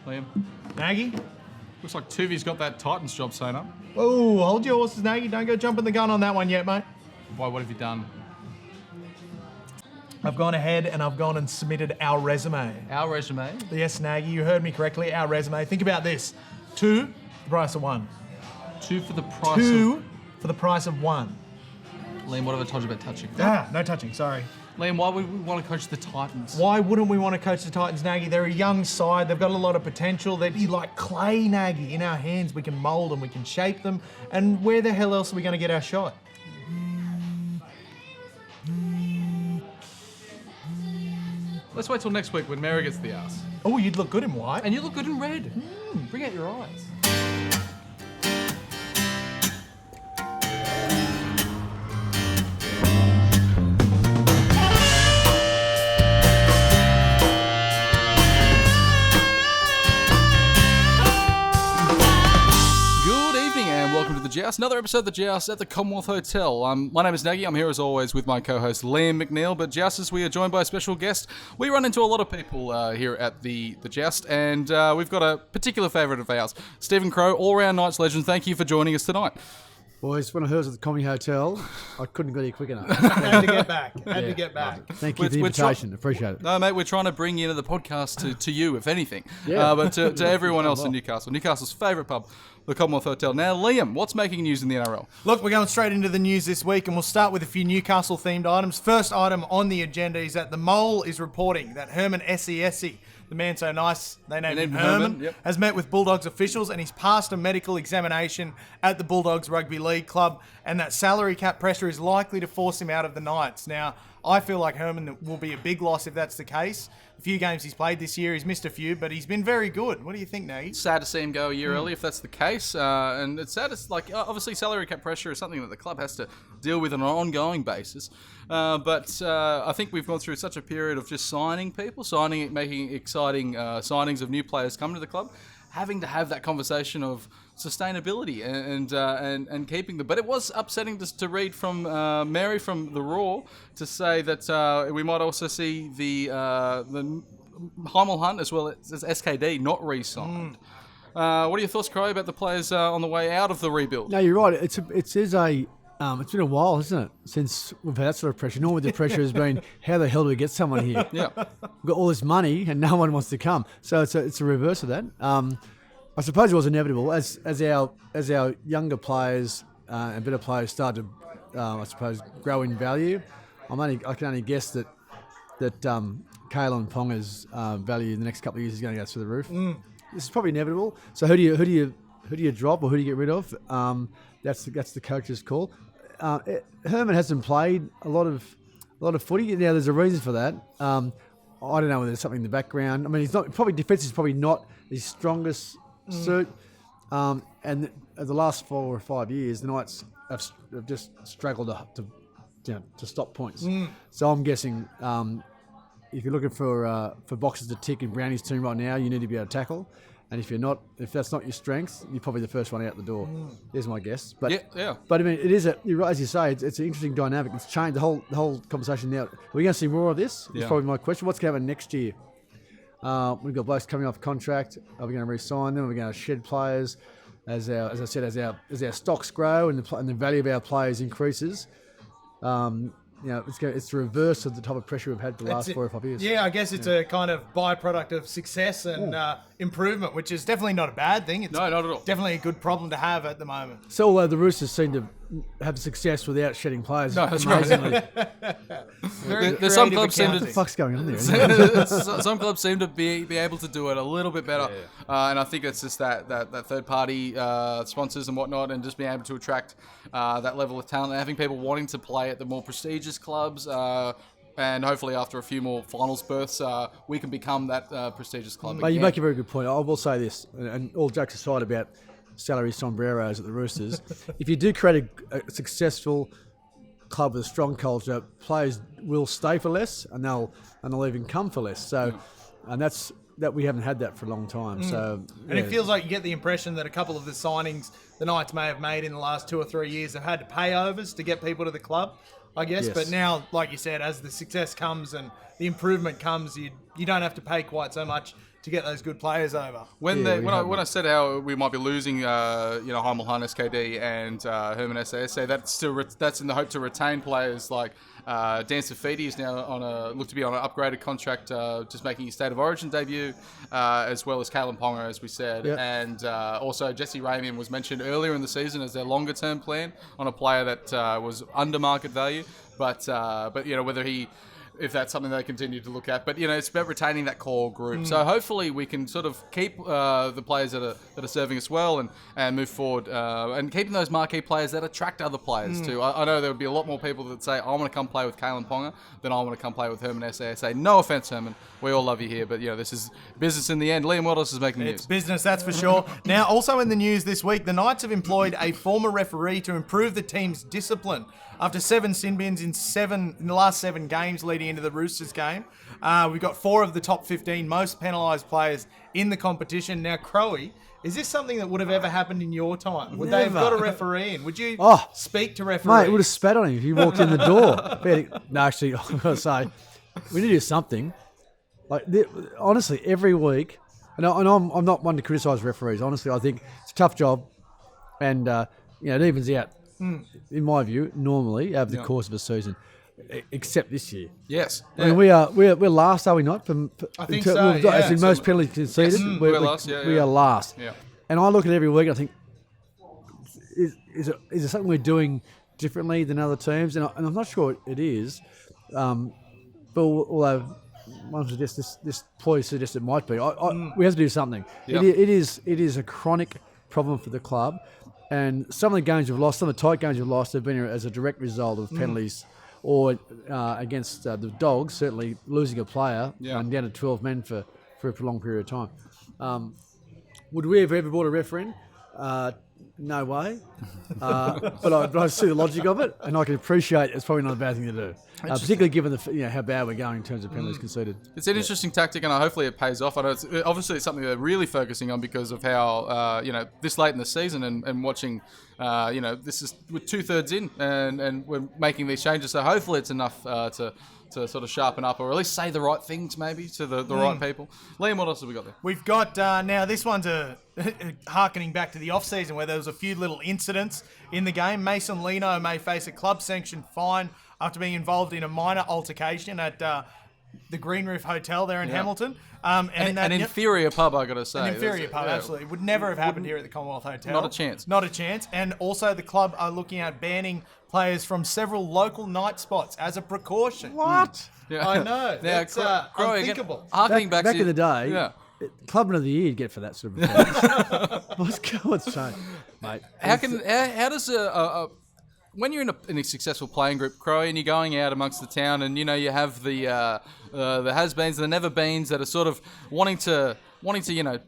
Liam. Nagy? Looks like Tuvi's got that Titans job sewn up. Oh, hold your horses, Nagy. Don't go jumping the gun on that one yet, mate. Why, what have you done? I've gone ahead and I've gone and submitted our resume. Our resume? Yes, Nagy, you heard me correctly. Our resume. Think about this. 2, the price of 1. 2 for the price 2 for the price of 1. Liam, what have I told you about touching? No touching, sorry. Liam, why would we want to coach the Titans? Why wouldn't we want to coach the Titans, Nagy? They're a young side. They've got a lot of potential. They'd be like clay, Nagy. In our hands, we can mould them, we can shape them. And where the hell else are we going to get our shot? Let's wait till next week when Mary gets the ass. Oh, you'd look good in white. And you look good in red. Bring out your eyes. Joust, another episode of the Joust at the Commonwealth Hotel. My name is Nagy. I'm here as always with my co-host Liam McNeil. But Jousters, we are joined by a special guest. We run into a lot of people here at the Joust, and we've got a particular favourite of ours, Stephen Crowe, all-round Knights legend. Thank you for joining us tonight. Boys, when I heard it was at the Comedy Hotel, I couldn't get here quick enough. Had to get back. Thank you for the invitation. Appreciate it. No, mate, we're trying to bring you into the podcast to you, if anything. Yeah. But to everyone else in Newcastle. Newcastle's favourite pub, the Commonwealth Hotel. Now, Liam, what's making news in the NRL? Look, we're going straight into the news this week, and we'll start with a few Newcastle-themed items. First item on the agenda is that the Mole is reporting that Herman Essie, the man so nice, they named him Herman, yep, has met with Bulldogs officials, and he's passed a medical examination at the Bulldogs Rugby League Club, and that salary cap pressure is likely to force him out of the Knights. Now, I feel like Herman will be a big loss if that's the case. A few games he's played this year, he's missed a few, but he's been very good. What do you think, Nate? Sad to see him go a year early if that's the case. And it's sad, obviously salary cap pressure is something that the club has to deal with on an ongoing basis. But I think we've gone through such a period of just making exciting signings of new players come to the club, having to have that conversation of sustainability and keeping them. But it was upsetting to read from Mary from the Raw to say that we might also see the Heimel Hunt as well as SKD not re-signed. What are your thoughts, Crowey, about the players on the way out of the rebuild? No, you're right. It's been a while, hasn't it, since we've had that sort of pressure. Normally the pressure has been, how the hell do we get someone here? Yeah, we've got all this money and no one wants to come. So it's a reverse of that. I suppose it was inevitable as our younger players and better players start to, I suppose, grow in value. I can only guess that Kalen Ponga's value in the next couple of years is going to go through the roof. This is probably inevitable. So who do you drop or who do you get rid of? That's the coach's call. Herman hasn't played a lot of footy. Now there's a reason for that. I don't know whether there's something in the background. I mean, defense is probably not his strongest suit. And the last 4 or 5 years, the Knights have just struggled to stop points. So I'm guessing if you're looking for boxes to tick in Brownie's team right now, you need to be able to tackle. And if that's not your strength, you're probably the first one out the door. There's my guess. But yeah. But I mean, you're right, as you say, it's an interesting dynamic. It's changed the whole conversation now. Are we going to see more of this? That's probably my question. What's going to happen next year? We've got blokes coming off contract. Are we going to re-sign them? Are we going to shed players? As our stocks grow and the value of our players increases, it's the reverse of the type of pressure we've had for the last 4 or 5 years. Yeah, I guess it's a kind of byproduct of success and improvement, which is definitely not a bad thing. It's no, not at all. Definitely a good problem to have at the moment. So although the Roosters seem to have success without shedding players, no, that's right. There's some clubs seem to. What the fuck's going on there? Some clubs seem to be able to do it a little bit better, and I think it's just that third party sponsors and whatnot, and just being able to attract that level of talent, and having people wanting to play at the more prestigious clubs. And hopefully after a few more finals berths, we can become that prestigious club again. You make a very good point. I will say this, and all jokes aside about salary sombreros at the Roosters, if you do create a successful club with a strong culture, players will stay for less and they'll even come for less. So, and that's that we haven't had that for a long time. So, and it feels like you get the impression that a couple of the signings the Knights may have made in the last 2 or 3 years have had to pay overs to get people to the club, I guess. Yes. But now, like you said, as the success comes and the improvement comes, you don't have to pay quite so much to get those good players over. When I said how we might be losing, Heimel Hunt, SKD, and Herman SASA, that's in the hope to retain players like Dan Safidi is now looked to be on an upgraded contract, just making his State of Origin debut, as well as Kalen Ponga, as we said, and also Jesse Ramian was mentioned earlier in the season as their longer term plan on a player that was under market value, but whether if that's something they continue to look at. But, it's about retaining that core group. So hopefully we can sort of keep the players that are serving us well and move forward. And keeping those marquee players that attract other players too. I know there would be a lot more people that say, I want to come play with Kalen Ponga than I want to come play with Herman SASA. No offense, Herman. We all love you here. But, this is business in the end. Liam, what else is making news? It's business, that's for sure. Now, also in the news this week, the Knights have employed a former referee to improve the team's discipline. After 7 sin bins in the last 7 games leading into the Roosters game, we've got 4 of the top 15 most penalised players in the competition. Now, Crowey, is this something that would have ever happened in your time? Would they have got a referee in? Would you speak to referees? Mate, it would have spat on him if he walked in the door. No, actually, I've got to say, we need to do something. Like, honestly, every week, and I'm not one to criticise referees. Honestly, I think it's a tough job, and it evens out. In my view, normally over the course of a season, except this year. Yes, I mean we're last, are we not? I think so. As in most penalties conceded, we're last. We are last. Yeah. And I look at it every week and I think, is there something we're doing differently than other teams? And I'm not sure it is. But although one suggests this ploy suggests it might be, we have to do something. Yeah. It is a chronic problem for the club. And some of the games we've lost, some of the tight games we've lost have been as a direct result of penalties or against the Dogs, certainly losing a player and down to 12 men for a prolonged period of time. Would we have ever brought a referee in? No way. But I see the logic of it, and I can appreciate it's probably not a bad thing to do, particularly given how bad we're going in terms of penalties conceded. It's an interesting tactic, and hopefully it pays off. I know it's something they're really focusing on because of how this late in the season and watching. This is we're 2/3 in, and we're making these changes. So hopefully it's enough to sort of sharpen up, or at least say the right things maybe to the right people. Liam, what else have we got there? We've got, now this one's harkening back to the off-season where there was a few little incidents in the game. Mason Lino may face a club-sanctioned fine after being involved in a minor altercation at the Green Roof Hotel there in Hamilton. An inferior pub, I got to say. An inferior pub, absolutely. Would never have happened here at the Commonwealth Hotel. Not a chance. Not a chance. And also the club are looking at banning players from several local night spots as a precaution. What? Yeah. I know. That's Crowey, unthinkable. Harkening Back in the day, yeah. Clubman of the Year you'd get for that sort of performance. What's changed, mate? How does when you're in a successful playing group, Crowey, and you're going out amongst the town, and you have the has-beens, the never-beens that are sort of wanting to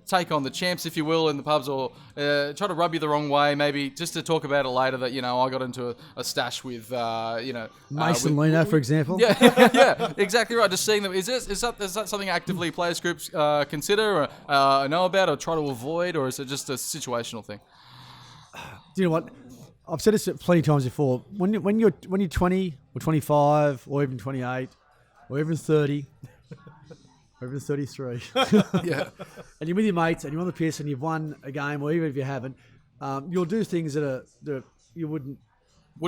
take on the champs, if you will, in the pubs, or try to rub you the wrong way, maybe just to talk about it later that I got into a stash with Mason Lino, for example. Yeah, exactly right. Just seeing them. Is that something actively players groups consider, or know about, or try to avoid, or is it just a situational thing? Do you know what? I've said this plenty of times before. When you're 20 or 25 or even 28 or even 30 or even 33, Yeah, and you're with your mates and you're on the piss and you've won a game, or even if you haven't, you'll do things that you wouldn't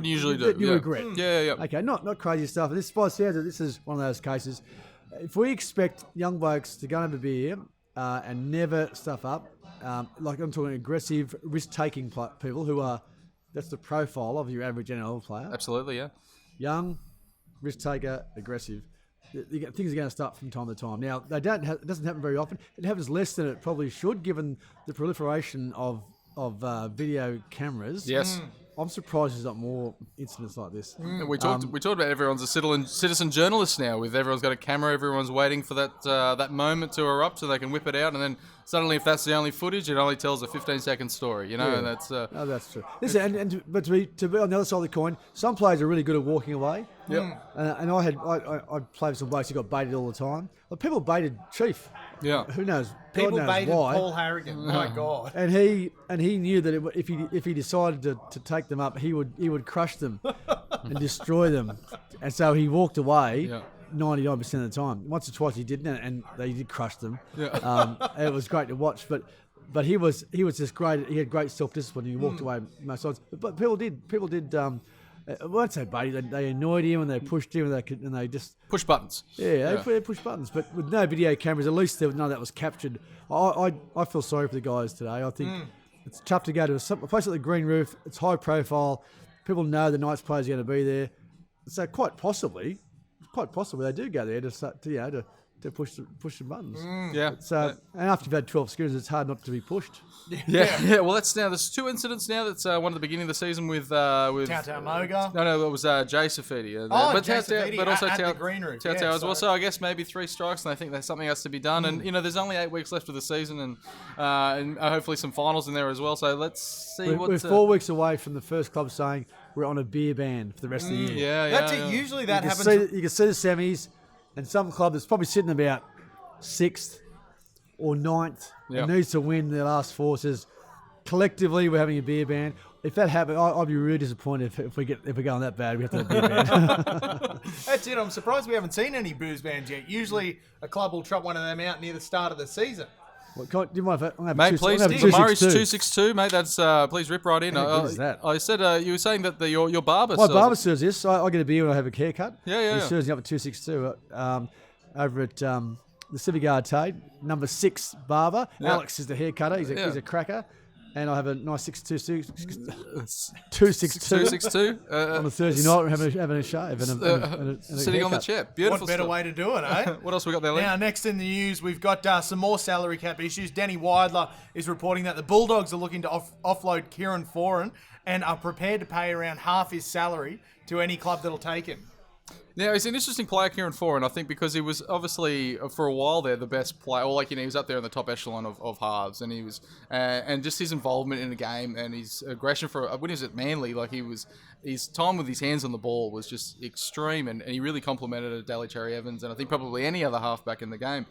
usually do. You regret. Yeah. Okay, not crazy stuff. This sounds that this is one of those cases. If we expect young blokes to go and have a beer and never stuff up, like I'm talking aggressive, risk-taking people who are. That's the profile of your average NRL player. Absolutely, yeah. Young, risk taker, aggressive. Things are going to start from time to time. Now, it doesn't happen very often. It happens less than it probably should, given the proliferation of video cameras. Yes. I'm surprised there's not more incidents like this. We talked about everyone's a citizen journalist now. With everyone's got a camera, everyone's waiting for that moment to erupt so they can whip it out, and then suddenly, if that's the only footage, it only tells a 15-second story. And that's. No, that's true. Listen, but to be on the other side of the coin, some players are really good at walking away. Yep. And I played with some blokes who got baited all the time. But people baited Chief. Yeah. Who knows? People God knows baited why. Paul Harrigan. My God. And he knew that if he decided to take them up, he would crush them and destroy them. And so he walked away. Yeah. 99% of the time. Once or twice he didn't, and they did crush them. It was great to watch, but he was just great. He had great self-discipline. He walked away most times. But people did. I won't say buddy. They annoyed him and they pushed him and they just Push buttons. they pushed buttons. But with no video cameras, at least none of that was captured. I feel sorry for the guys today. I think it's tough to go to a place like the Green Roof. It's high profile. People know the Knights players are going to be there, so quite possibly they do go there to push the buttons. So and after you've had 12 screens, it's hard not to be pushed. Yeah. Well, there's 2 incidents now. That's one at the beginning of the season with Tao Moga. No, it was Jay Safidi. Jay Safidi but also at Tao the Green Roof. Tao as well. So I guess maybe 3 strikes, and I think there's something else to be done. And there's only 8 weeks left of the season, and hopefully some finals in there as well. So let's see. We're 4 weeks away from the first club saying we're on a beer ban for the rest of the year. That's it. Usually that happens. You can see the semis, and some club that's probably sitting about 6th or 9th and needs to win their last 4. Says collectively we're having a beer ban. If that happened, I'd be really disappointed if we're going that bad. We have to have a beer ban. That's it. I'm surprised we haven't seen any booze bans yet. Usually a club will trot one of them out near the start of the season. Do you mind if mate, please. Murray's 262, mate. That's please rip right in. What is that? I said you were saying that your barber. My barber serves this. I get a beer when I have a haircut. Yeah. He serves me up at 262 over at the Civic Arcade, number 6 barber. Yeah. Alex is the hair cutter. He's a cracker. And I have a nice 262 on a Thursday night. We're having a shave and a sitting on the chair. Beautiful. What better stuff. way to do it, eh? What else we got there, Lee? Now, next in the news, we've got some more salary cap issues. Danny Weidler is reporting that the Bulldogs are looking to offload Kieran Foran and are prepared to pay around half his salary to any club that'll take him. Yeah, he's an interesting player, Kieran Foran, I think, because he was obviously, for a while there, the best player. Or, he was up there in the top echelon of halves, and he was, and just his involvement in the game and his aggression when he was at Manly, his time with his hands on the ball was just extreme, and he really complimented Daly Cherry Evans, and I think probably any other halfback in the game.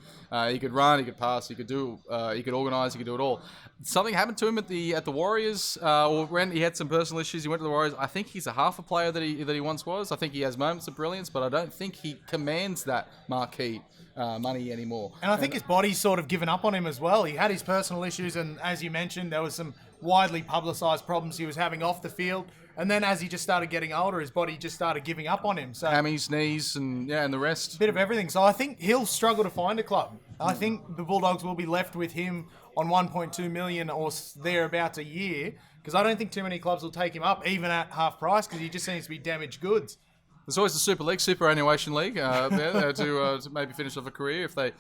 He could run, he could pass, he could organise, he could do it all. Something happened to him at the Warriors, or when he had some personal issues. He went to the Warriors. I think he's a half a player that he once was. I think he has moments of brilliance, but I don't think he commands that marquee money anymore. And I think his body's sort of given up on him as well. He had his personal issues, and as you mentioned, there was some widely publicised problems he was having off the field. And then as he just started getting older, his body just started giving up on him. So hammies, knees, and the rest. Bit of everything. So I think he'll struggle to find a club. I think the Bulldogs will be left with him on 1.2 million or thereabouts a year, because I don't think too many clubs will take him up, even at half price, because he just seems to be damaged goods. There's always the Super League, Superannuation League, to maybe finish off a career. If they,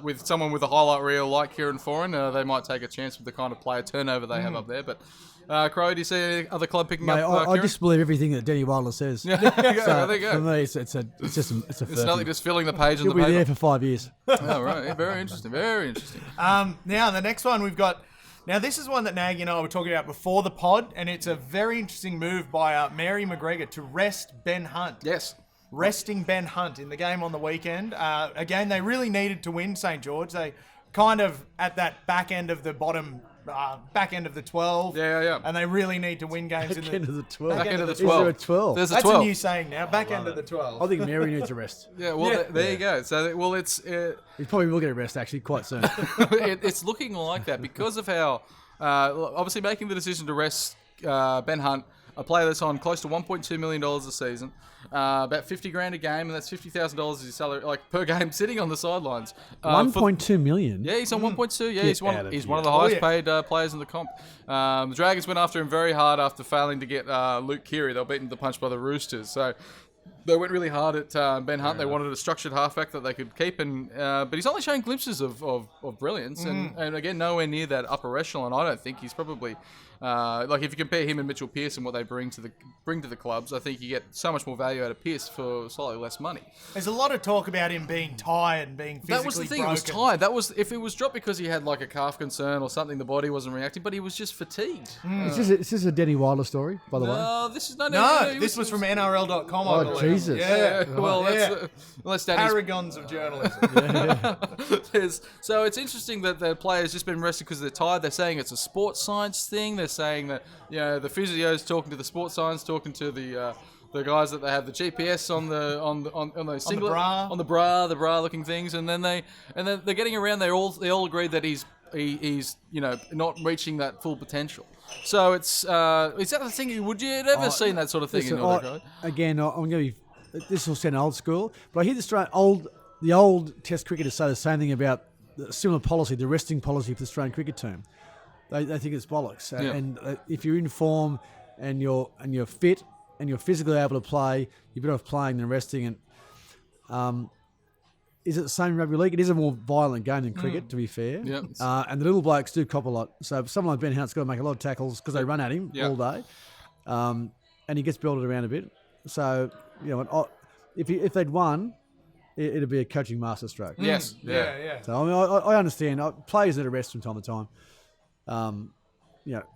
with someone with a highlight reel like Kieran Foran, they might take a chance with the kind of player turnover they have up there. But Crowey, do you see any other club picking up Kieran? I just believe everything that Danny Wilder says. There you go. For me, it's a It's nothing just filling the page in the paper. paper. He'll be there for 5 years. Oh, right. Yeah, very interesting. Very interesting. Now, the next one we've got... Now, this is one that Nagy and I were talking about before the pod, and it's a very interesting move by Mary McGregor to rest Ben Hunt. Yes. Resting Ben Hunt in the game on the weekend. Again, they really needed to win St. George. They kind of at that back end of the bottom... back end of the 12. Yeah. And they really need to win games Back end of the 12. Back end of the Is 12. there a 12? There's a That's 12. a new saying now. Back end of the 12. I think Mary needs a rest. Yeah, well, there you go. So, it's... He probably will get a rest, actually, quite soon. It's looking like that because of how... obviously making the decision to rest Ben Hunt, a player that's on close to $1.2 million a season, about $50,000 a game, and that's $50,000 as his salary, per game, sitting on the sidelines. 1.2 million. Yeah, he's on 1.2. Yeah, he's one of the here. highest paid players in the comp. The Dragons went after him very hard after failing to get Luke Keary. They were beaten to the punch by the Roosters. So they went really hard at Ben Hunt. They wanted a structured halfback that they could keep, but he's only showing glimpses of brilliance, and again, nowhere near that upper echelon. I don't think he's probably if you compare him and Mitchell Pearce and what they bring to the clubs, I think you get so much more value out of Pearce for slightly less money. There's a lot of talk about him being tired and being physically broken. That was the thing. He was tired. That was if it was dropped because he had a calf concern or something, the body wasn't reacting, but he was just fatigued. Is this a Denny Wilder story, by the way? No, this is this was from NRL.com. I believe. Jesus. Yeah. Well, that's Danny's Paragons of journalism. So it's interesting that the players just been rested because they're tired. They're saying it's a sports science thing. They're saying that the physio's talking to the sports science, talking to the the guys that they have the GPS on those singlet, bra. on the bra looking things, and then they're getting around. They all agree that he's not reaching that full potential. So is that the thing? Would you have ever seen that sort of thing Listen, in your league? again, I'm going to be. This will sound old school, but I hear the old Test cricketers say the same thing about the similar policy, the resting policy for the Australian cricket team. They think it's bollocks. Yeah. And if you're in form and you're fit and you're physically able to play, you're better off playing than resting. And is it the same in rugby league? It is a more violent game than cricket, to be fair. Yeah. And the little blokes do cop a lot. So someone like Ben Hunt's got to make a lot of tackles because they run at him all day, and he gets belted around a bit. So if they'd won, it'd be a coaching masterstroke. Yes. Yeah. So I understand players need a rest from time to time.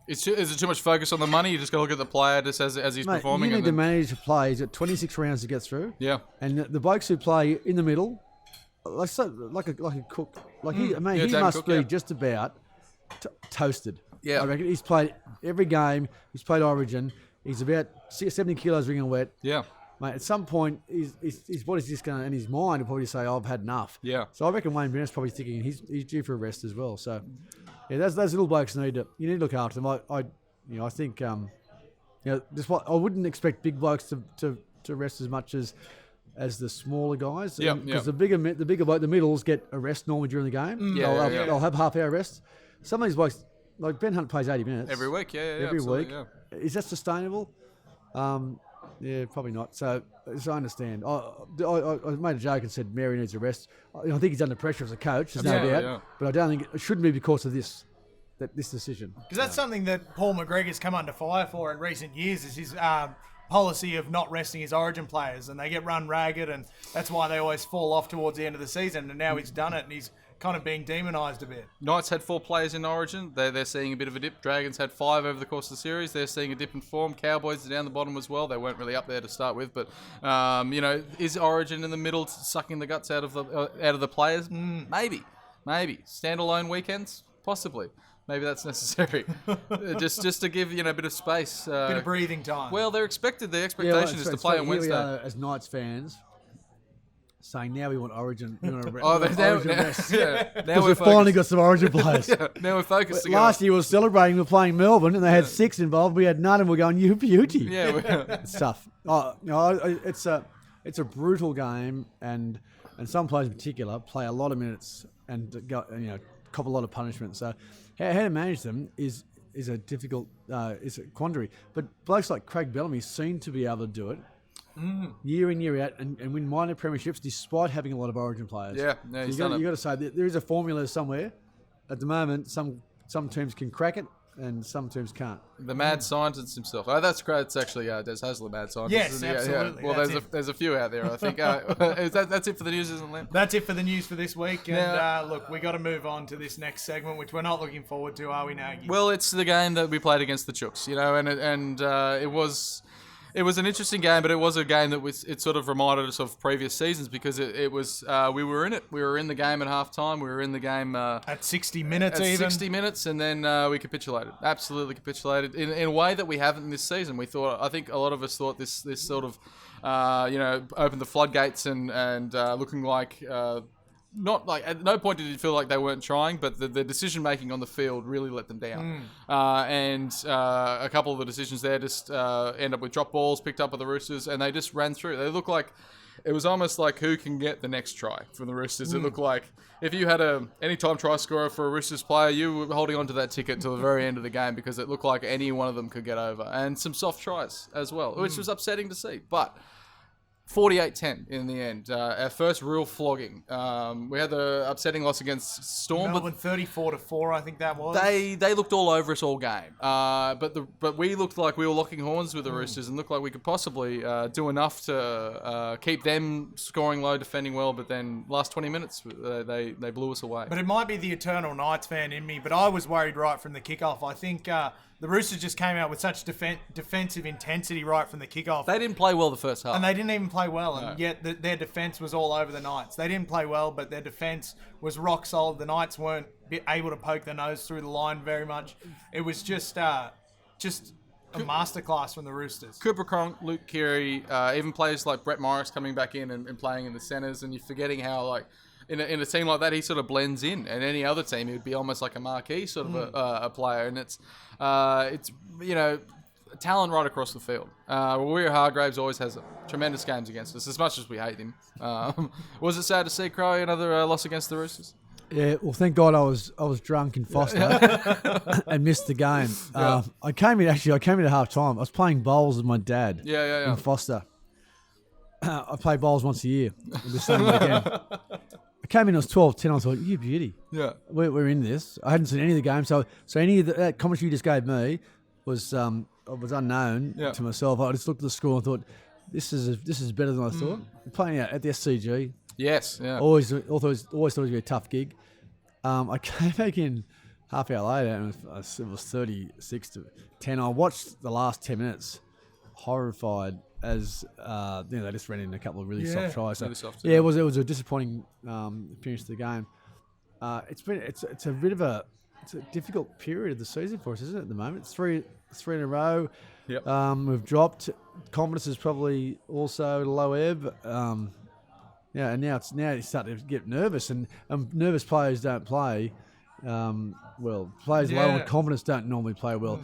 Is it too much focus on the money? You just got to look at the player just as he's performing. You need to manage to play. He's got 26 rounds to get through. Yeah. And the blokes who play in the middle, like a cook, he must Cook, be just about toasted. Yeah. I reckon he's played every game. He's played Origin. He's about 70 kilos wringing wet. Yeah. Mate, at some point, his body's just going to, and his mind will probably say, I've had enough. Yeah. So I reckon Wayne Bennett's probably thinking he's due for a rest as well. So, yeah, those little blokes you need to look after them. I think, I wouldn't expect big blokes to rest as much as the smaller guys. Yeah. Because the bigger bloke, the middles get a rest normally during the game. They'll have half-hour rest. Some of these blokes, like Ben Hunt plays 80 minutes. Every week, Every week. Yeah. Is that sustainable? Yeah, probably not. So I understand. I made a joke and said Mary needs a rest. I think he's under pressure as a coach, there's no doubt. Yeah. But I don't think it shouldn't be because of this decision. Because that's something that Paul McGregor's come under fire for in recent years is his policy of not resting his Origin players, and they get run ragged, and that's why they always fall off towards the end of the season. And now he's done it, and he's kind of being demonised a bit. Knights had 4 players in Origin. They're seeing a bit of a dip. Dragons had 5 over the course of the series. They're seeing a dip in form. Cowboys are down the bottom as well. They weren't really up there to start with, but is Origin in the middle sucking the guts out of the players? Maybe. Standalone weekends, possibly. Maybe that's necessary, just to give a bit of space, Bit of breathing time. Well, the expectation is to play on Wednesday. Here we are as Knights fans saying now we want Origin. We want to Origin rest. Now because we've finally got some Origin players. Now we're focused. Last year we were celebrating. We were playing Melbourne, and they had 6 involved. We had none, and we're going beauty. Yeah, it's tough. It's a brutal game, and some players in particular play a lot of minutes and cop a lot of punishment. So how to manage them is a difficult, is a quandary. But blokes like Craig Bellamy seem to be able to do it. Year in, year out, and win minor premierships despite having a lot of Origin players. Yeah, so he's you got to say that there is a formula somewhere. At the moment, some teams can crack it, and some teams can't. The mad scientist himself. Oh, that's great. It's actually Des Hasler, mad scientist. Yes, absolutely. Well, there's a few out there, I think. That's it for the news, isn't it? That's it for the news for this week. And look, we got to move on to this next segment, which we're not looking forward to, are we, Nagy? Well, it's the game that we played against the Chooks, and it was. It was an interesting game, but it was a game that it sort of reminded us of previous seasons because it was we were in it. We were in the game at halftime. We were in the game at 60 minutes. At even 60 minutes, and then we capitulated. Absolutely capitulated in a way that we haven't this season. I think a lot of us thought this sort of opened the floodgates and looking like. Not like at no point did it feel like they weren't trying, but the decision making on the field really let them down. And a couple of the decisions there just end up with drop balls picked up by the Roosters, and they just ran through. They look like it was almost like who can get the next try from the Roosters. It looked like if you had a anytime try scorer for a Roosters player, you were holding on to that ticket till the very end of the game because it looked like any one of them could get over, and some soft tries as well, which was upsetting to see, but. 48-10 in the end. Our first real flogging. We had the upsetting loss against Storm. Melbourne 34-4, I think that was. They looked all over us all game. But we looked like we were locking horns with the Roosters and looked like we could possibly do enough to keep them scoring low, defending well. But then last 20 minutes, they blew us away. But it might be the eternal Knights fan in me, but I was worried right from the kickoff. I think the Roosters just came out with such defensive intensity right from the kickoff. They didn't play well the first half. And they didn't even play well, and yet their defence was all over the Knights. They didn't play well, but their defence was rock solid. The Knights weren't able to poke their nose through the line very much. It was just a masterclass from the Roosters. Cooper Cronk, Luke Keary, even players like Brett Morris coming back in and playing in the centres, and you're forgetting how, like, in a team like that, he sort of blends in. And any other team, he would be almost like a marquee sort of a player. And it's talent right across the field. Weir Hargraves always has tremendous games against us, as much as we hate him. Was it sad to see Crowey another loss against the Roosters? Yeah, well, thank God I was drunk in Foster and missed the game. I came in at half time. I was playing bowls with my dad. In Foster. I play bowls once a year. The same weekend. I came in, it was 12-10. I thought, you beauty. Yeah. We're in this. I hadn't seen any of the games, so any of that commentary you just gave me was unknown to myself. I just looked at the score and thought, this is better than I thought. Playing out at the SCG. Yes, yeah. Always thought it was going to be a tough gig. I came back in half hour later and it was 36-10. I watched the last 10 minutes, horrified as they just ran in a couple of really soft tries. So, really soft, it was a disappointing finish to the game. It's a difficult period of the season for us, isn't it? At the moment, three in a row. Yep. We've dropped. Confidence is probably also low ebb. And now you start to get nervous, and nervous players don't play well. Players low on confidence don't normally play well.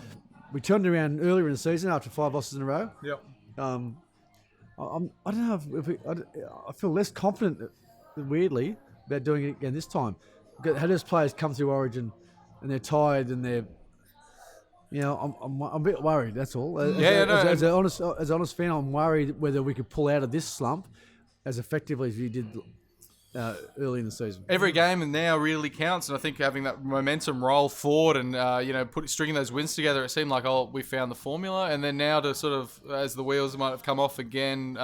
We turned around earlier in the season after 5 losses in a row. Yep. I don't know I feel less confident, weirdly, about doing it again this time. How does players come through Origin and they're tired and they're, I'm a bit worried. That's all. As an honest fan, I'm worried whether we could pull out of this slump as effectively as we did early in the season. Every game now really counts, and I think having that momentum roll forward and stringing those wins together, it seemed like we found the formula. And then now to sort of, as the wheels might have come off again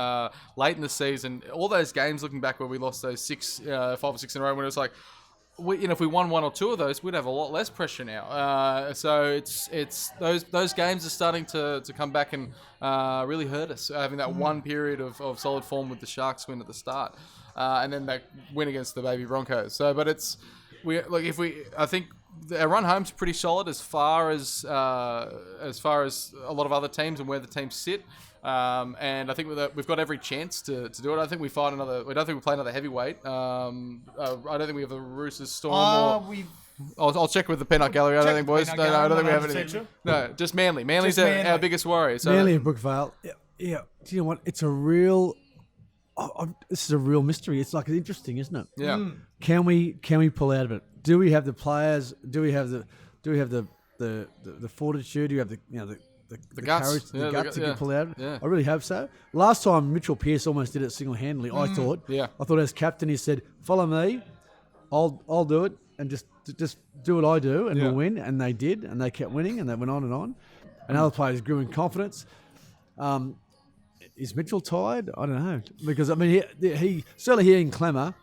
late in the season, all those games looking back where we lost those 5 or 6 in a row, when it was like, if we won 1 or 2 of those, we'd have a lot less pressure now. So it's those games are starting to come back and really hurt us. Having that one period of solid form with the Sharks win at the start, and then that win against the Baby Broncos. So, but I think our run home's pretty solid as far as a lot of other teams and where the teams sit. And I think we've got every chance to do it. I don't think we play another heavyweight. I don't think we have a Roosters Storm. I'll check with the Peanut Gallery. I don't think, boys. No, I don't think we have anything. No, just Manly. Manly's our biggest worry. So. Manly and Brookvale. Yeah. Do you know what? It's a real. This is a real mystery. It's like interesting, isn't it? Yeah. Can we pull out of it? Do we have the players? Do we have the fortitude? Do you have the guts, courage, guts to pull out? Yeah. I really hope so. Last time Mitchell Pearce almost did it single-handedly. I thought. Yeah. I thought as captain he said, "Follow me, I'll do it, and just do what I do, and we'll win." And they did, and they kept winning, and they went on and on. And other players grew in confidence. Is Mitchell tired? I don't know, because I mean he certainly here in Clemmer.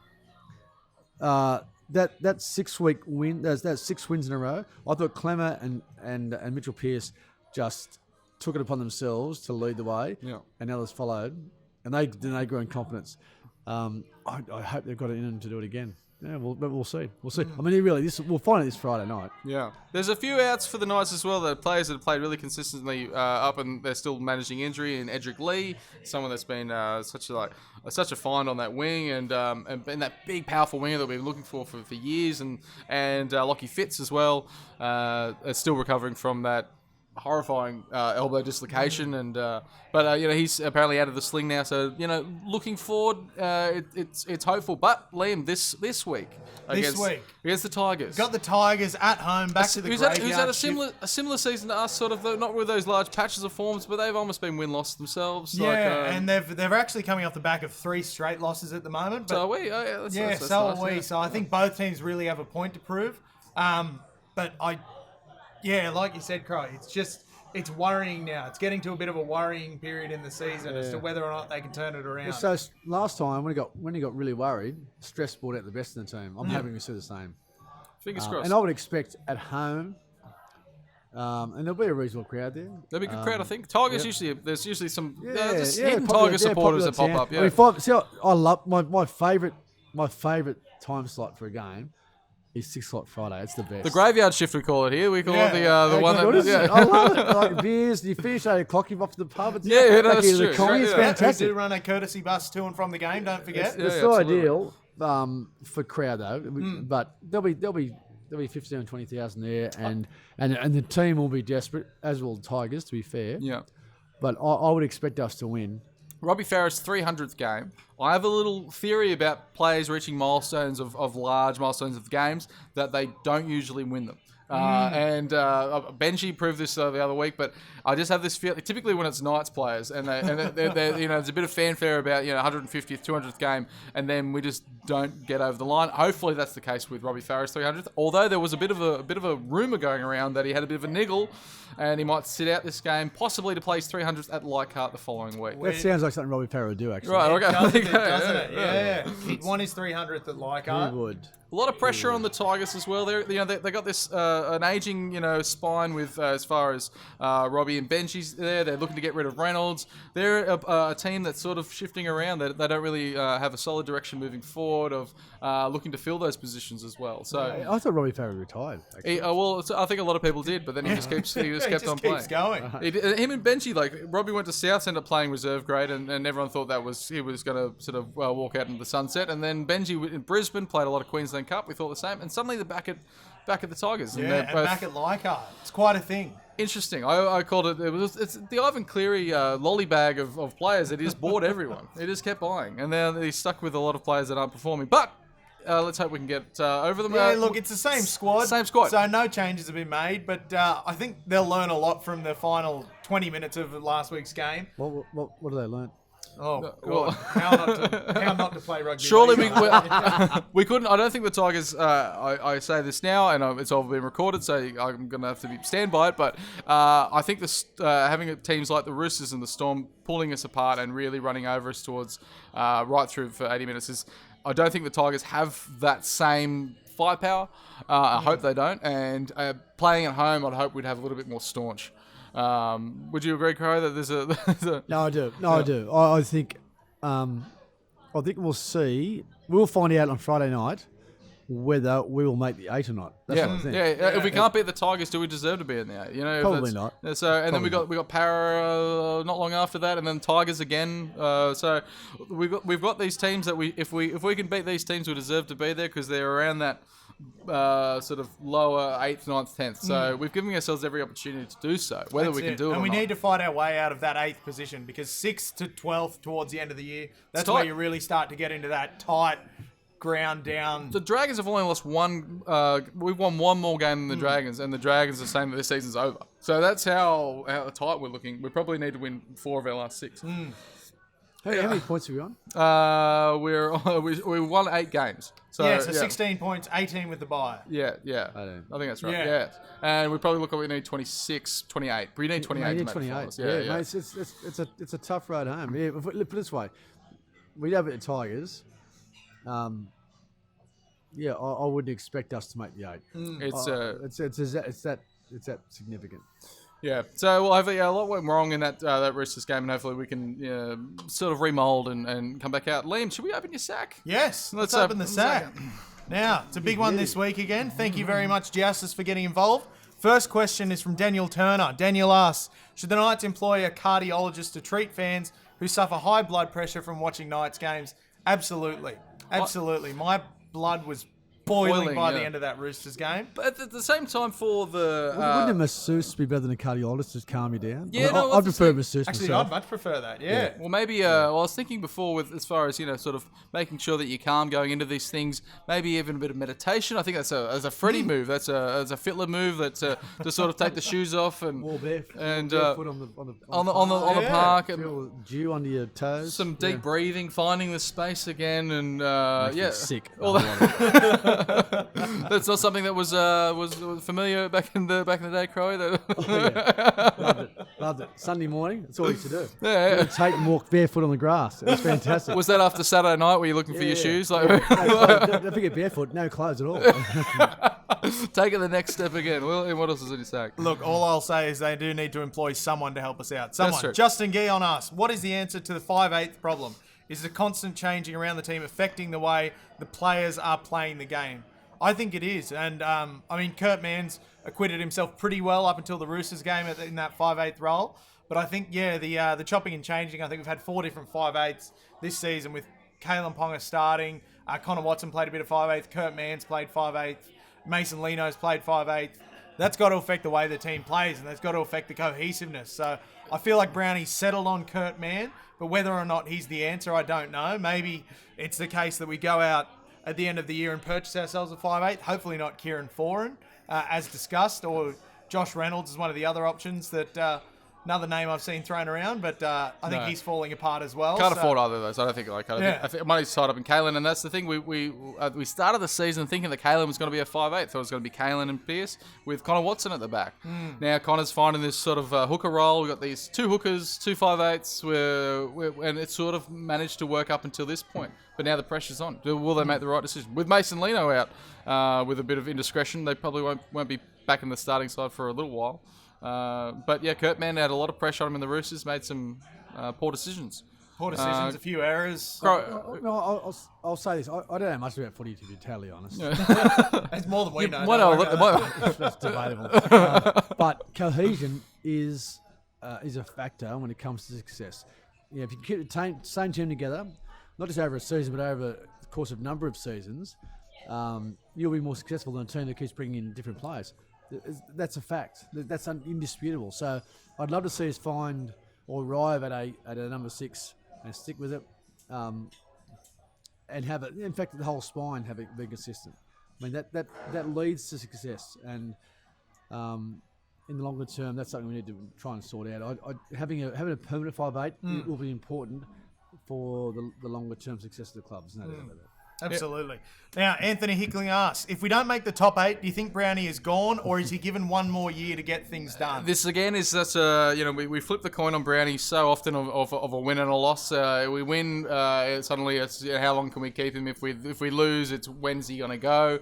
That 6 week win, that's 6 wins in a row. I thought Clemmer and Mitchell Pearce just took it upon themselves to lead the way, and others followed, and they grew in confidence. I hope they've got it in them to do it again. Yeah, we'll see. We'll see. I mean, we'll find it this Friday night. Yeah, there's a few outs for the Knights as well. The players that have played really consistently up, and they're still managing injury. And Edric Lee, someone that's been such a find on that wing, and that big powerful winger that we've been looking for years, and Lockie Fitz as well, are still recovering from that horrifying elbow dislocation, but he's apparently out of the sling now. So looking forward, it's hopeful. But Liam, this week against the Tigers, got the Tigers at home, back to the graveyard. Who's had a similar season to us, sort of, not with those large patches of forms, but they've almost been win-loss themselves. Yeah, and they're actually coming off the back of 3 straight losses at the moment. But so are we. Oh, yeah, that's so nice, are we. yeah. So I think both teams really have a point to prove. But like you said, Crow, it's worrying now. It's getting to a bit of a worrying period in the season as to whether or not they can turn it around. So last time when he got really worried, stress brought out the best in the team. I'm hoping we see the same. Fingers crossed. And I would expect at home, and there'll be a reasonable crowd there. There'll be a good crowd, I think. Tigers there's usually some hidden popular, Tiger supporters that pop up. Yeah. I love my favourite time slot for a game is 6 o'clock Friday. It's the best. The graveyard shift, we call it here. We call it the Hey, one what that. is it? I love it. Like beers, you finish 8 o'clock, you're off to the pub. It's That's the true. economy is Yeah. We fantastic. do run a courtesy bus to and from the game. Don't forget. It's Yeah, not absolutely. ideal for crowd though, but there'll be 15 or 20,000 there, and the team will be desperate, as will the Tigers, to be fair. Yeah. But I would expect us to win. Robbie Farah's 300th game. I have a little theory about players reaching milestones of large milestones of games that they don't usually win them. And Benji proved this the other week, but I just have this feeling. Typically, when it's Knights players, and they're there's a bit of fanfare about 150th, 200th game, and then we just don't get over the line. Hopefully, that's the case with Robbie Farah's 300th. Although there was a bit of a rumor going around that he had a bit of a niggle, and he might sit out this game, possibly to play his 300th at Leichhardt the following week. That sounds like something Robbie Farah would do, actually. Right, okay. Doesn't it? Yeah. He'd won his 300th at Leichhardt. He would. A lot of pressure on the Tigers as well. They got this an aging spine with as far as Robbie and Benji's there. They're looking to get rid of Reynolds. They're a team that's sort of shifting around. They don't really have a solid direction moving forward of looking to fill those positions as well. So I thought Robbie Farah retired. Actually. I think a lot of people did, but then he just kept on playing. Keeps going. Him and Benji, like Robbie went to South, ended up playing reserve grade, and everyone thought he was going to sort of walk out into the sunset. And then Benji in Brisbane played a lot of Queensland Cup. We thought the same, and suddenly they're back at the Tigers. Yeah, and back at Leichhardt. It's quite a thing. Interesting. I called it's the Ivan Cleary lolly bag of players that he just bought everyone. He just kept buying, and now he's stuck with a lot of players that aren't performing. But let's hope we can get over them. Yeah, look, it's the same squad. Same squad. So no changes have been made, but I think they'll learn a lot from the final 20 minutes of last week's game. What do they learn? Oh, well- God. How not to play rugby Surely league. we couldn't. I don't think the Tigers. I say this now, and it's all been recorded, so I'm going to have to stand by it. But I think having teams like the Roosters and the Storm pulling us apart and really running over us towards right through for 80 minutes is. I don't think the Tigers have that same firepower. I hope they don't. And playing at home, I'd hope we'd have a little bit more staunch. Would you agree, Crowe, that there's a... No, I do. I do. I think we'll see. We'll find out on Friday night whether we will make the 8 or not. That's what I think. If we can't beat the Tigers, do we deserve to be in the 8? Probably not. So, and then we got Para not long after that, and then Tigers again. So we've got these teams that if we can beat these teams, we deserve to be there because they're around that sort of lower 8th, 9th, 10th. So we've given ourselves every opportunity to do so. Whether we can do it, and or we not. need to fight our way out of that 8th position because 6th to 12th towards the end of the year, that's tight. where you really start to get into that tight ground down. The Dragons have only lost one. We've won one more game than the Dragons, and the Dragons are saying that this season's over. So that's how tight we're looking. We probably need to win 4 of our last 6. How many points have we on? We won 8 games. So, 16 points, 18 with the bye. Yeah. I think that's right. Yeah. And we probably look like we need 26, 28. We need 28 to make the 28. finals. Mate, it's a tough road home. Yeah, put it this way. We have it at Tigers. I wouldn't expect us to make the 8. It's that significant. Yeah. So well, hopefully a lot went wrong in that Roosters game, and hopefully we can sort of remold and come back out. Liam, should we open your sack? Yes, let's open the sack. Now, it's a big one this week again. Thank you very much, Joust, for getting involved. First question is from Daniel Turner. Daniel asks, should the Knights employ a cardiologist to treat fans who suffer high blood pressure from watching Knights games? Absolutely. Absolutely. My blood was boiling by the end of that Roosters game. But at the same time, for the Wouldn't a masseuse be better than a cardiologist to calm you down? Yeah, I prefer a masseuse Actually, myself. I'd much prefer that, yeah. Well, maybe. I was thinking before, with as far as sort of making sure that you're calm going into these things. Maybe even a bit of meditation. I think that's a Freddie move. That's a Fittler move. That's to sort of take the shoes off and barefoot on the park and feel dew under your toes. some deep breathing, finding the space again, and Makes me sick. All that's not something that was familiar back in the day, Crowey. Loved it. Sunday morning, that's all we used to do. Yeah. Take and walk barefoot on the grass. It was fantastic. Was that after Saturday night? Were you looking for your shoes? Like, Don't forget barefoot, no clothes at all. take it the next step again. Well, what else is in your sack? Look, all I'll say is they do need to employ someone to help us out. Someone. true. Justin Guillon asks, what is the answer to the 5/8 problem? Is the constant changing around the team affecting the way the players are playing the game? I think it is. And, I mean, Kurt Mann's acquitted himself pretty well up until the Roosters game in that 5/8 role. But I think, the chopping and changing, I think we've had 4 different 5/8s this season with Kalen Ponga starting. Connor Watson played a bit of 5/8. Kurt Mann's played 5/8. Mason Lino's played 5/8. That's got to affect the way the team plays, and that's got to affect the cohesiveness. So I feel like Brownie's settled on Kurt Mann, but whether or not he's the answer, I don't know. Maybe it's the case that we go out at the end of the year and purchase ourselves a 5/8. Hopefully not Kieran Foran, as discussed, or Josh Reynolds is one of the other options that another name I've seen thrown around, but I think he's falling apart as well. Can't afford either of those. I don't think. I think money's tied up in Kalen, and that's the thing. We started the season thinking that Kalen was going to be a 5/8. Thought it was going to be Kalen and Pearce with Connor Watson at the back. Now Connor's finding this sort of hooker role. We've got these 2 hookers, 2 5/8s, and it's sort of managed to work up until this point. But now the pressure's on. Will they make the right decision? With Mason Lino out with a bit of indiscretion, they probably won't be back in the starting side for a little while. But yeah, Kurt Mann had a lot of pressure on him in the Roosters, made some poor decisions. A few errors. I'll say this. I don't know much about footy, to be totally honest. It's more than we know. That's debatable. But cohesion is a factor when it comes to success. If you keep the same team together, not just over a season, but over the course of a number of seasons, you'll be more successful than a team that keeps bringing in different players. That's a fact. That's indisputable. So I'd love to see us find or arrive at a number 6 and stick with it, and have it. In fact, the whole spine have it be consistent. I mean that leads to success, and in the longer term, that's something we need to try and sort out. Having a permanent 5/8 will be important for the longer term success of the club. There's no doubt about that. Absolutely. Now, Anthony Hickling asks, if we don't make the top 8, do you think Brownie is gone, or is he given one more year to get things done? This again is such a, we flip the coin on Brownie so often of a win and a loss. We win, suddenly it's how long can we keep him? If we lose, it's when's he going to go?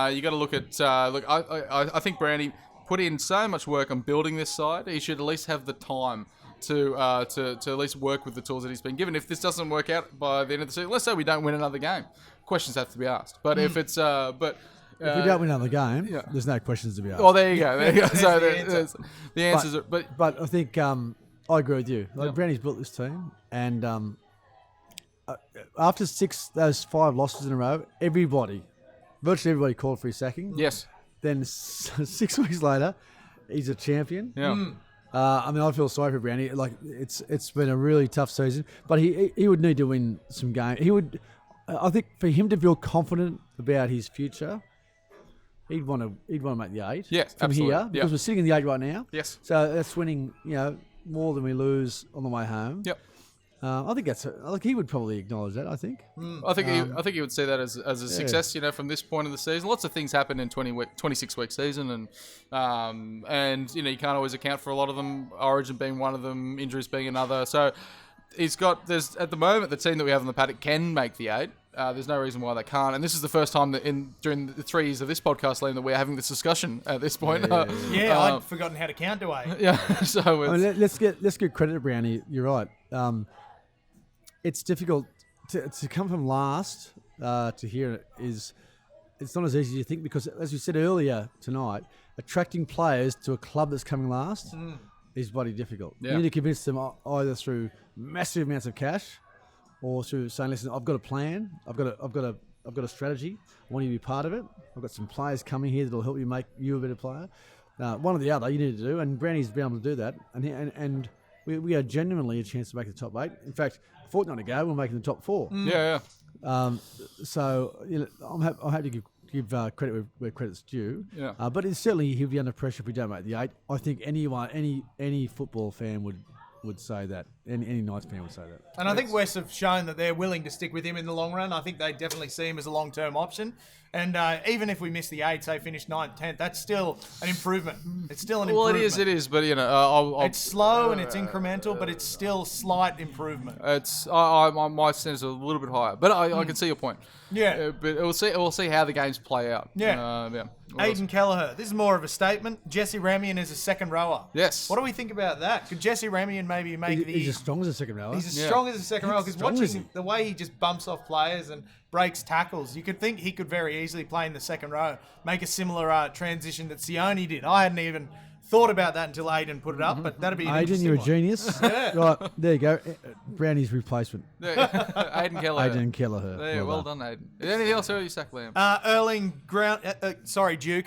You got to look at I think Brownie put in so much work on building this side. He should at least have the time to at least work with the tools that he's been given. If this doesn't work out by the end of the season, let's say we don't win another game, questions have to be asked. But if it's if we don't win another game, there's no questions to be asked. Well, there you go. So the answers are. But I think I agree with you. Brownie's built this team, and after those 5 losses in a row, virtually everybody called for his sacking. Yes. Then 6 weeks later, he's a champion. Yeah. I mean, I feel sorry for Brownie. Like it's been a really tough season, but he would need to win some games. He would. I think for him to feel confident about his future, he'd want to make the 8. Yes, from absolutely. here because we're sitting in the 8 right now. Yes. So that's winning. More than we lose on the way home. Yep. I think he would probably acknowledge that. I think. I think he would see that as a success. From this point of the season, lots of things happen in 26-week season, and you can't always account for a lot of them. Origin being one of them, injuries being another. So there's at the moment the team that we have in the paddock can make the 8. There's no reason why they can't, and this is the first time that during the 3 years of this podcast, Liam, that we're having this discussion at this point. I'd forgotten how to count to 8. Yeah, so let's give credit to Brownie. You're right. It's difficult to come from last to here. It's not as easy as you think, because, as we said earlier tonight, attracting players to a club that's coming last is bloody difficult. Yeah. You need to convince them either through massive amounts of cash or through saying, "Listen, I've got a plan. I've got a strategy. I want you to be part of it. I've got some players coming here that'll help you make you a better player." One or the other you need to do, and Brownie's been able to do that, and we are genuinely a chance to make the top 8. In fact, a fortnight ago, we're making the top 4. Yeah. So I'm happy to give credit where credit's due. Yeah. But it's certainly he'll be under pressure if we don't make the 8. I think any football fan would say that. Any Knights fan would say that. And I think West have shown that they're willing to stick with him in the long run. I think they definitely see him as a long-term option. And even if we miss the 8, say finish 9th, 10th, that's still an improvement. It's still an improvement. Well, it is. But it's slow and it's incremental, but it's still slight improvement. It's my standards are a little bit higher, but I can see your point. Yeah. But we'll see how the games play out. Yeah. Aidan Kelleher. This is more of a statement. Jesse Ramian is a second rower. Yes. What do we think about that? Could Jesse Ramian maybe make He's as strong as a second rower. He's as strong as a second rower because strong as watching the way he just bumps off players and breaks tackles, you could think he could very easily play in the second row, make a similar transition that Sione did. I hadn't even thought about that until Aidan put it up, but that'd be an Aidan, you're a interesting one. genius. Yeah. Right, there you go. Brownie's replacement. Aidan Kelleher. Aidan Kelleher. There, well done, Aidan. Is there anything else early sack, Liam? Duke.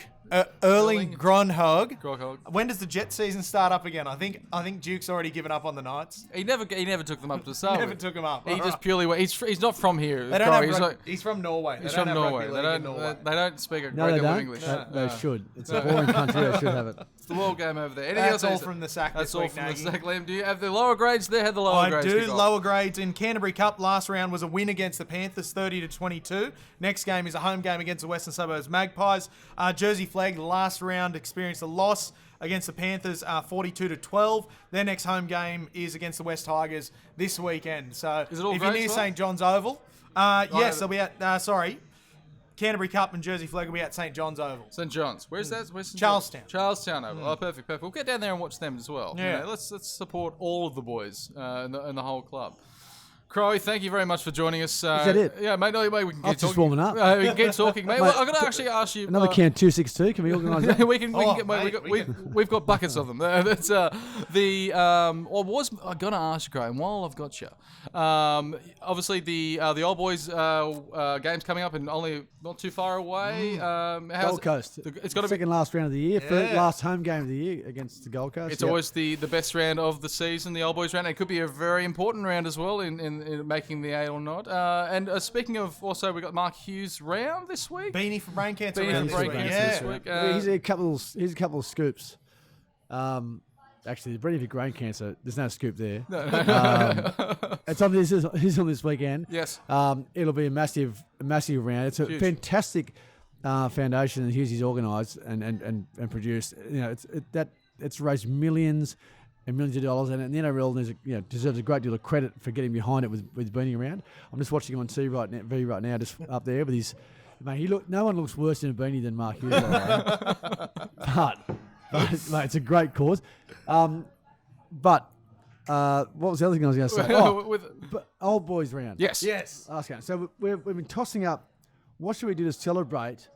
Erling Grönhag. Grogg. When does the Jet season start up again? I think Duke's already given up on the Knights. He never took them up to start. Never with. took him up. He just purely he's not from here. They don't Crowey. have he's from Norway. He's They from don't have Norway. rugby league in Norway. They don't speak a No, great they deal of don't. English. They should. It's a boring country. They should have it. It's the world game over there. Anything That's else? all from the sack That's this all week, from the Nagy. sack, Liam. Do you have the lower grades there? Had the lower I grades. do. kick off. Lower grades in Canterbury Cup last round was a win against the Panthers, 30-22. Next game is a home game against the Western Suburbs Magpies. Jersey Flag last round experienced a loss against the Panthers, 42-12. Their next home game is against the West Tigers this weekend. So Is it all if you're grades near for St John's Oval, yes, they'll be at. Canterbury Cup and Jersey Flag will be at St John's Oval. St John's. Where's that? Where's St. Charlestown. John's? Charlestown. Oh, perfect. We'll get down there and watch them as well. Yeah. You know, let's support all of the boys and the whole club. Crowey, thank you very much for joining us. Is that it? Yeah, mate. No, mate, we can keep I'm just talking. warming up. We can keep talking, mate. Well, I've got to actually ask you. Another can 262. Can we organise that? we can Oh, get, mate, mate, we've got buckets of them. That's I'm gonna ask you, Graham, while I've got you. Obviously the old boys game's coming up and only not too far away. How's Gold Coast. It's got to be. Second last round of the year. Yeah. Last home game of the year against the Gold Coast. It's Yep. always the best round of the season, the old boys round. It could be a very important round as well in making the eight or not. And speaking of, also we got Mark Hughes round this week. Beanie for brain cancer Beanie round for this brain week. cancer Yeah. this week. Here's a couple of scoops. Actually, the Brady for brain cancer. There's no scoop there. It's on this. He's on this weekend. Yes. It'll be a massive round. It's a Huge. fantastic foundation that Hughes organised and produced. You know, it's raised millions and millions of dollars, and the NRL deserves a great deal of credit for getting behind it with Beanie around. I'm just watching him on TV right now, just up there with his. Mate, no one looks worse in a beanie than Mark Hughes. By the way. But mate, it's a great cause. What was the other thing I was going to say? But old boys round. Yes. Yes. Okay, so we've been tossing up. What should we do to celebrate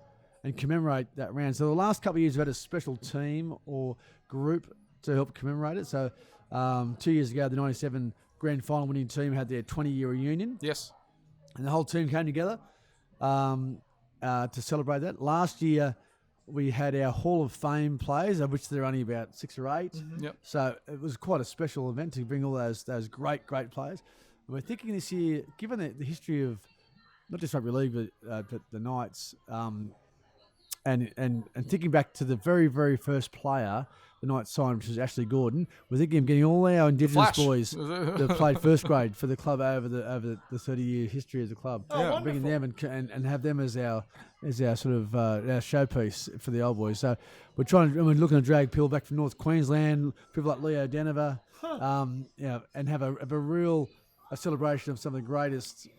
and commemorate that round? So the last couple of years we've had a special team or group to help commemorate it. So 2 years ago, the '97 grand final winning team had their 20-year reunion, Yes. and the whole team came together to celebrate that. Last year, we had our Hall of Fame players, of which there are only about 6 or 8. Yep. So it was quite a special event to bring all those great players. And we're thinking this year, given the history of not just rugby league but the Knights, and thinking back to the very, very first player the Knights signed, which was Ashley Gordon, we're thinking of getting all our Indigenous Flash. boys that played first grade for the club over the 30-year history of the club. Oh, Bringing them and have them as our sort of our showpiece for the old boys. So we're looking to drag people back from North Queensland, people like Leo Denver, and have a real celebration of some of the greatest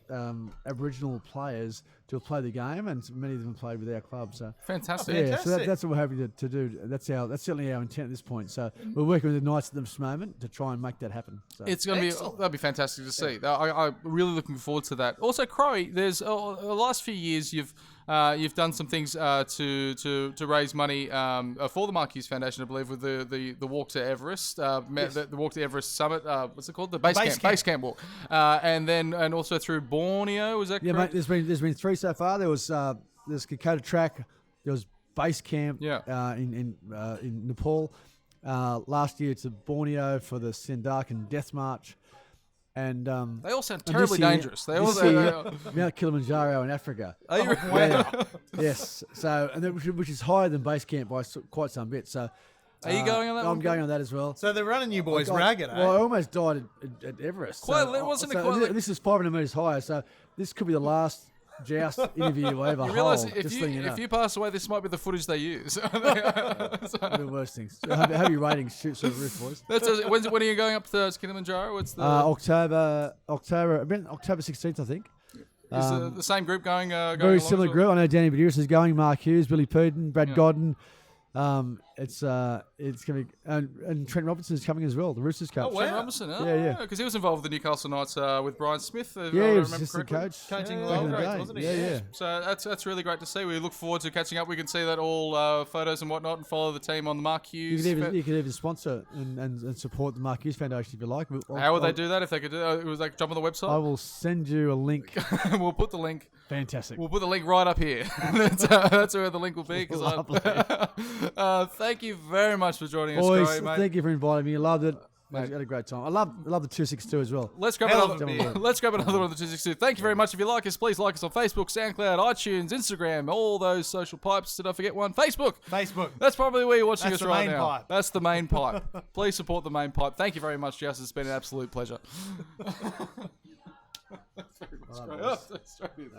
Aboriginal players to have played the game, and many of them played with our club. So Fantastic. yeah, so Fantastic. that's what we're hoping to do. That's certainly our intent at this point. So we're working with the Knights at this moment to try and make that happen. So. It's going to be that'll be fantastic to see. I'm really looking forward to that. Also, Crowey, there's the last few years you've done some things to raise money for the Mark Hughes Foundation, I believe, with the walk to Everest, the walk to Everest Summit. What's it called? The base camp walk, and also through Borneo. Was that Yeah, correct? mate. There's been 3 so far. There's Kokoda Track. There was base camp. In Nepal. Last year to Borneo for the Sindakan Death March, and They all sound and terribly this year- dangerous. They all. this year, Mount Kilimanjaro in Africa. Are you Yeah. Yes. So which is higher than base camp by quite some bit. So. Are you going on that I'm one? going on that as well. So they're running you boys God, ragged, Well, I eh? almost died at Everest. Quite- wasn't it quite like- This is 500 metres higher, so this could be the last Joust interview I ever You realise hold. if Just letting you know. you pass away, this might be the footage they use. The worst things. So have your ratings shoots through the roof, boys. When are you going up to Kilimanjaro? What's the October 16th, I think. Is the same group going Very along similar as well? group. I know Danny Badiris is going, Mark Hughes, Billy Peden, Brad Godden. It's going to be and Trent Robinson is coming as well. The Roosters coach. Oh, Trent Robinson, Yeah. Because he was involved with the Newcastle Knights with Brian Smith. Yeah, if he I was remember assistant correctly. coach. Coaching back well in the grades, day. wasn't he? Yeah. So that's really great to see. We look forward to catching up. We can see that all photos and whatnot, and follow the team on the Mark Hughes. You could even sponsor and support the Mark Hughes Foundation if you like. How would they do that if they could do that? Was they jump on the website? I will send you a link. We'll put the link. Fantastic. We'll put the link right up here. That's where the link will be. Lovely. Thank you very much for joining us, Boys, Crowey, mate. thank you for inviting me. I loved it. I Mate. had a great time. I love the 262 as well. Let's grab Hell of a another. beer. Let's grab another one of the 262. Thank you very much. If you like us, please like us on Facebook, SoundCloud, iTunes, Instagram, all those social pipes. Did I forget one? Facebook. Facebook. That's probably where you're watching That's us the right main now. pipe. That's the main pipe. Please support the main pipe. Thank you very much, Joust. It's been an absolute pleasure. Thanks very much, Crowey. Oh, that's straight in.